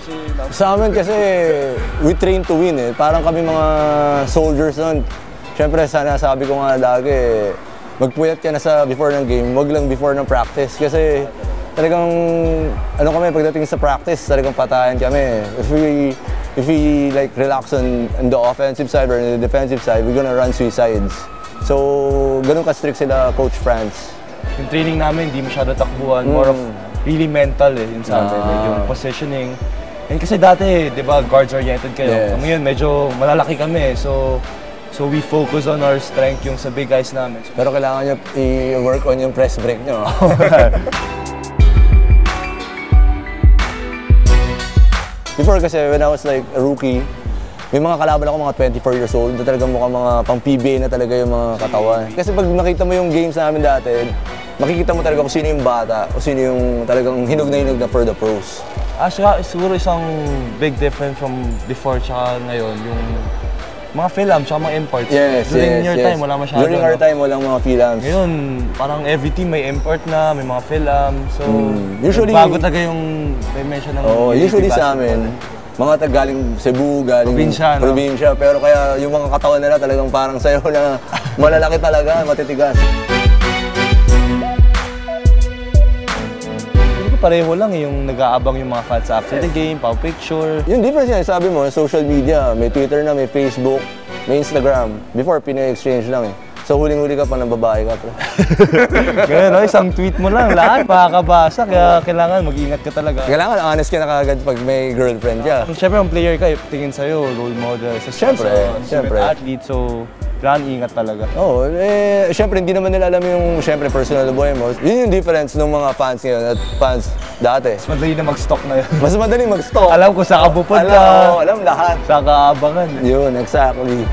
kasi... Sa amin kasi, we train to win eh. Parang kami mga soldiers nun. Siyempre, sana sabi ko nga lagi, magpuyat ka na sa before ng game, wag lang before ng practice. Kasi talagang, ano kami, pagdating sa practice, talagang patayan kami. If we like relax on the offensive side or on the defensive side, we're gonna run suicides. So, ganun ka-strict sila, Coach Franz. Yung training namin, hindi masyado takbuhan, more of really mental eh, yun sa amin. Yung positioning. And kasi dati, di ba, guards-oriented kayo. Yes. Ngayon, medyo malalaki kami. So we focus on our strength yung sa big guys namin. Pero kailangan nyo i-work on yung press break nyo. Before kasi, when I was like a rookie, may mga kalaban ako mga 24 years old na talagang mukhang mga pang PBA na talaga yung mga katawan. Kasi pag nakita mo yung games namin dati, makikita mo talaga kung sino yung bata o sino yung talagang hinog na for the pros. Siguro isang big difference from before tsaka ngayon, yung mga film tsaka mga imports. Yes, During your time, wala masyado. During our time, walang mga films. Ngayon, parang every team may import na, may mga film. So, usually, bago talaga yung dimension ng usually sa amin, mga galing Cebu, galing probinsya, pero kaya yung mga katawan nila talagang parang sayo na malalaki talaga, matitigas. Pareho lang yung nag-aabang yung mga fans after the game, picture. Yung difference yan, sabi mo, social media, may Twitter na, may Facebook, may Instagram. Before, Pinoy-exchange lang eh. So huling-huli ka pa ng babae ka, pre. Kaya no, isang tweet mo lang, lahat makakabasa, kaya kailangan mag-ingat ka talaga. Kailangan honest ka na kagad pag may girlfriend ka. Siyempre, ang player ka, tingin sa'yo, role model, siyempre. Athlete, so kailangan ingat talaga. Oo, siyempre hindi naman nila alam yung personal buhay mo. Yun yung difference ng mga fans ngayon at fans dati. Mas madali na mag-stock na yun. Mas madali mag-stock. Alam ko sa kabupod ka. Alam lahat. Sa kaabangan. Yun, exactly.